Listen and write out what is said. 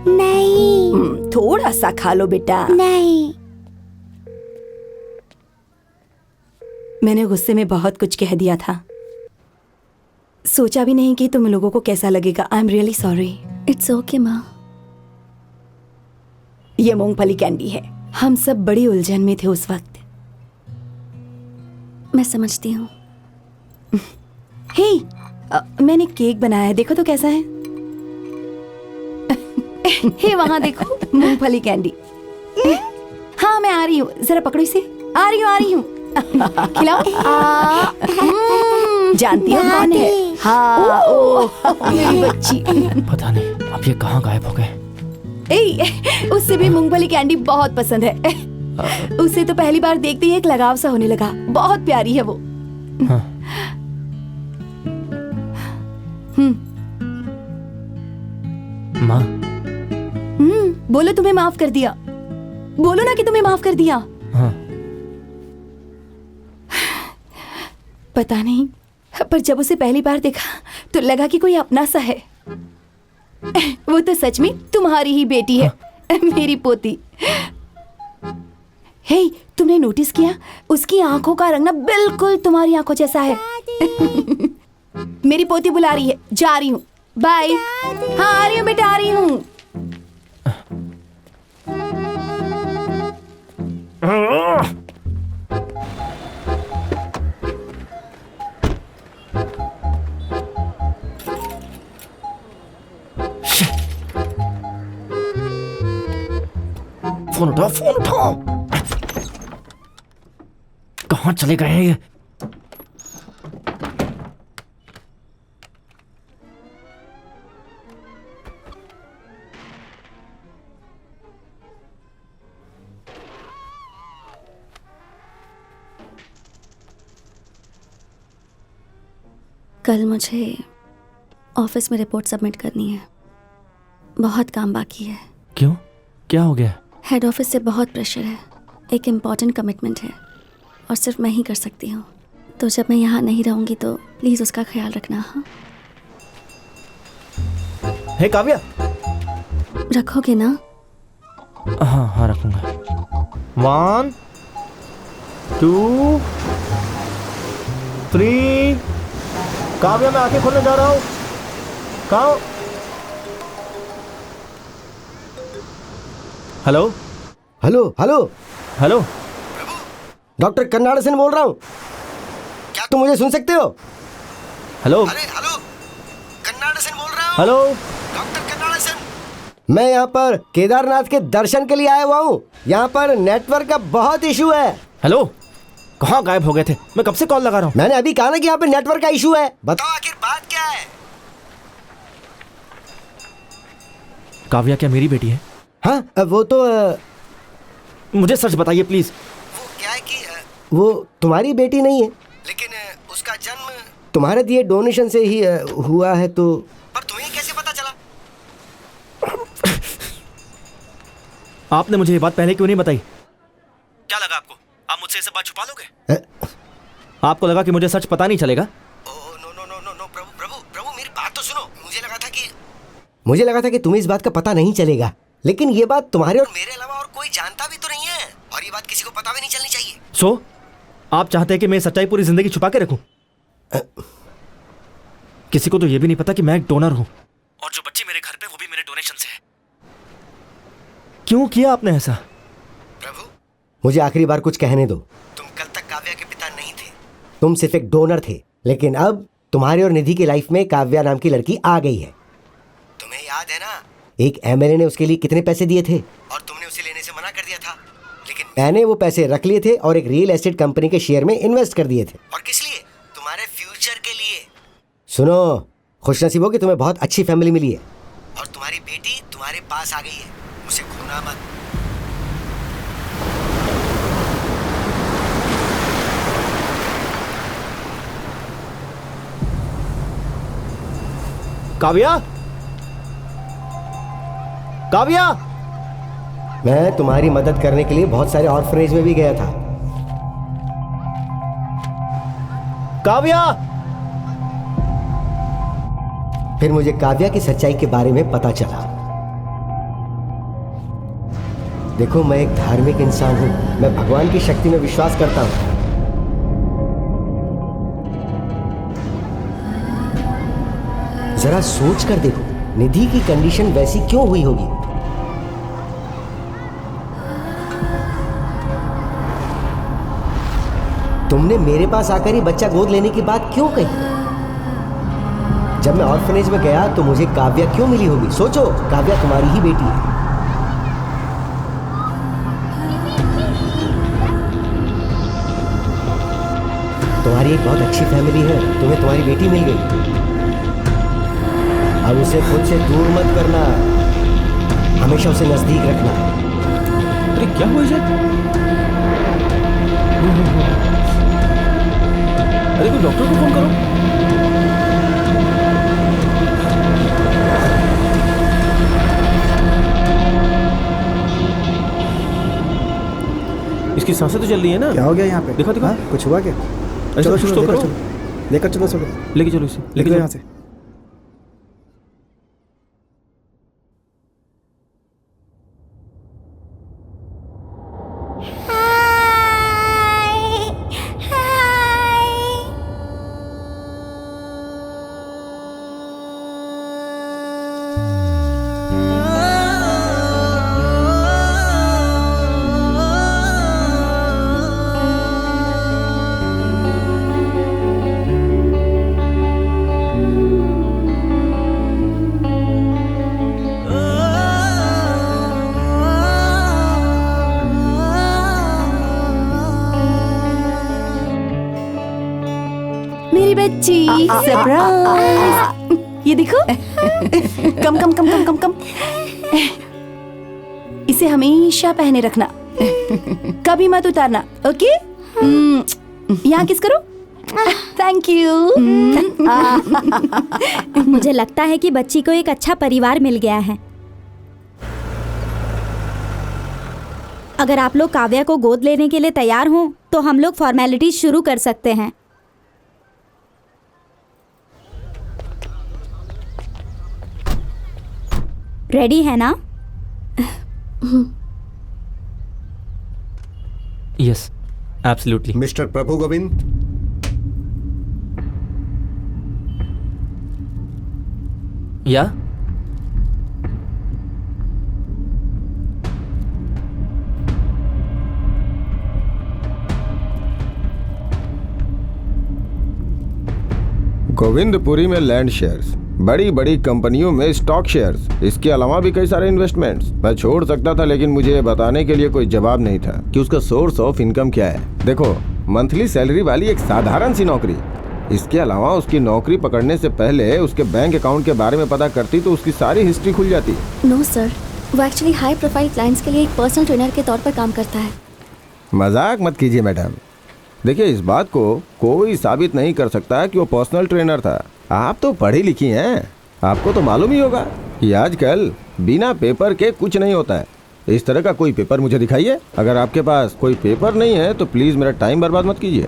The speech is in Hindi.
नहीं। थोड़ा सा खा लो बेटा। नहीं। मैंने गुस्से में बहुत कुछ कह दिया था, सोचा भी नहीं कि तुम लोगों को कैसा लगेगा। I am really sorry. It's okay माँ। ये मूंगफली कैंडी है। हम सब बड़ी उलझन में थे उस वक्त। मैं समझती हूँ। हे, मैंने केक बनाया है, देखो तो कैसा है। हे वहां देखो, मूंगफली कैंडी। हाँ मैं आ रही हूँ, जरा पकड़ो इसे। आ रही हूँ खिलाओ। जानती हो कौन है? हाँ, ओ मेरी बच्ची। पता नहीं अब ये कहाँ गायब हो गए। उससे भी मूंगफली कैंडी बहुत पसंद है। उसे तो पहली बार देखते ही एक लगाव सा होने लगा। बहुत प्यारी है वो। हाँ। माँ। बोलो तुम्हें माफ कर दिया। बोलो ना कि तुम्हें माफ कर दिया। हाँ। पता नहीं, पर जब उसे पहली बार देखा तो लगा कि कोई अपना सा है। वो तो सच में तुम्हारी ही बेटी है। मेरी पोती। हे, तुमने नोटिस किया उसकी आंखों का रंग ना बिल्कुल तुम्हारी आंखों जैसा है। मेरी पोती बुला रही है, जा रही हूँ। बाय। हाँ आ रही हूँ बेटा, आ रही हूँ। फोन उठाओ, फोन उठाओ। कहाँ चले गए हैं ये? कल मुझे ऑफिस में रिपोर्ट सबमिट करनी है। बहुत काम बाकी है। क्यों, क्या हो गया? हेड ऑफिस से बहुत प्रेशर है। एक इम्पॉर्टेंट कमिटमेंट है और सिर्फ मैं ही कर सकती हूँ। तो जब मैं यहाँ नहीं रहूँगी तो प्लीज़ उसका ख्याल रखना। हाँ हे काव्या। रखोगे ना? हाँ हाँ रखूंगा। 1 2 3। काव्या मैं आंखें खोलने जा रहा हूँ। कहाँ? Hello hello hello hello. Doctor कर्नाडसन बोल रहा हूँ। क्या तुम मुझे सुन सकते हो? हेलो अरे हेलो, कर्नाडसन बोल रहा हूँ। हेलो डॉक्टर कर्नाडसन। मैं यहाँ पर केदारनाथ के दर्शन के लिए आया हुआ हूँ। यहाँ पर नेटवर्क का बहुत इशू है। हेलो, कहाँ गायब हो गए थे? मैं कब से कॉल लगा रहा हूँ। मैंने अभी कहा ना कि यहाँ पे नेटवर्क का इशू है। बताओ आखिर बात क्या है? काव्या क्या मेरी बेटी है? हाँ वो तो मुझे सच बताइए प्लीज। वो क्या है कि वो तुम्हारी बेटी नहीं है, लेकिन उसका जन्म तुम्हारे दिए डोनेशन से ही हुआ है। तो पर तुम्हें कैसे पता चला? आपने मुझे ये बात पहले क्यों नहीं बताई? क्या लगा आपको? आप मुझसे ये सब बात छुपा लोगे? आपको लगा कि मुझे सच पता नहीं चलेगा? No no no no no प्रभु प्रभु प्रभु मेरी बात तो सुनो। मुझे लगा था कि तुम्हें इस बात का पता नहीं चलेगा, लेकिन ये बात तुम्हारे और मेरे अलावा और कोई जानता भी तो नहीं है, और ये बात किसी को पता भी नहीं चलनी चाहिए। सो आप चाहते हैं कि मैं सच्चाई पूरी जिंदगी छुपा के रखूं? किसी को तो ये भी नहीं पता कि मैं एक डोनर हूं, और जो बच्ची मेरे घर पे वो भी मेरे डोनेशन से है। क्यों किया आपने ऐसा? प्रभु मुझे आखिरी बार कुछ कहने दो। तुम कल तक काव्या के पिता नहीं थे, तुम सिर्फ एक डोनर थे, लेकिन अब तुम्हारे और निधि की लाइफ में काव्या नाम की लड़की आ गई है। तुम्हें याद है ना, एक एमएलए ने उसके लिए कितने पैसे दिए थे और तुमने उसे लेने से मना कर दिया था, लेकिन मैंने वो पैसे रख लिए थे और एक रियल एस्टेट कंपनी के शेयर में इन्वेस्ट कर दिए थे। और किस लिए? तुम्हारे फ्यूचर के लिए। सुनो, खुशनसीब हो कि तुम्हें बहुत अच्छी फैमिली मिली है और तुम्हारी बेटी तुम्हारे पास आ गई है। उसे खोना मत। काव्या, काव्या, मैं तुम्हारी मदद करने के लिए बहुत सारे ऑर्फनेज में भी गया था। काव्या, फिर मुझे काव्या की सच्चाई के बारे में पता चला। देखो, मैं एक धार्मिक इंसान हूं, मैं भगवान की शक्ति में विश्वास करता हूं। जरा सोच कर देखो, निधि की कंडीशन वैसी क्यों हुई होगी? तुमने मेरे पास आकर ही बच्चा गोद लेने की बात क्यों कही? जब मैं ऑर्फनेज में गया तो मुझे काव्या क्यों मिली होगी? सोचो, काव्या तुम्हारी ही बेटी है। तुम्हारी एक बहुत अच्छी फैमिली है, तुम्हें तुम्हारी बेटी मिल गई। अब उसे खुद से दूर मत करना, हमेशा उसे नजदीक रखना। अरे क्या हुआ इसे? अरे कोई डॉक्टर को फोन करो। इसकी सांसें तो चल रही है ना? क्या हो गया यहाँ पे? देखो देखो। हाँ, कुछ हुआ क्या? चलो कुछ तो करो। लेकर चलो लेके चलो इसे, लेके चलो चलो यहाँ से। मेरी बच्ची, सरप्राइज। ये देखो। कम कम कम कम कम कम। इसे हमेशा पहने रखना, कभी मत उतारना, ओके? यहाँ किस करो। Thank you. मुझे लगता है कि बच्ची को एक अच्छा परिवार मिल गया है। अगर आप लोग काव्या को गोद लेने के लिए तैयार हों तो हम लोग फॉर्मेलिटीज शुरू कर सकते हैं। रेडी है ना? Yes, absolutely. मिस्टर प्रभु गोविंद, या गोविंदपुरी में लैंड शेयर्स, बड़ी बड़ी कंपनियों में स्टॉक शेयर्स, इसके अलावा भी कई सारे इन्वेस्टमेंट्स। मैं छोड़ सकता था, लेकिन मुझे ये बताने के लिए कोई जवाब नहीं था कि उसका सोर्स ऑफ इनकम क्या है। देखो, मंथली सैलरी वाली एक साधारण सी नौकरी। इसके अलावा उसकी नौकरी पकड़ने से पहले उसके बैंक अकाउंट के बारे में पता करती तो उसकी सारी हिस्ट्री खुल जाती। नो सर, वो एक्चुअली हाई प्रोफाइल क्लाइंट्स के लिए एक पर्सनल ट्रेनर के तौर पर काम करता है। मजाक मत कीजिए मैडम। देखिए, इस बात को कोई साबित नहीं कर सकता कि वो पर्सनल ट्रेनर था। आप तो पढ़ी लिखी हैं, आपको तो मालूम ही होगा कि आजकल बिना पेपर के कुछ नहीं होता है। इस तरह का कोई पेपर मुझे दिखाइए। अगर आपके पास कोई पेपर नहीं है तो प्लीज़ मेरा टाइम बर्बाद मत कीजिए।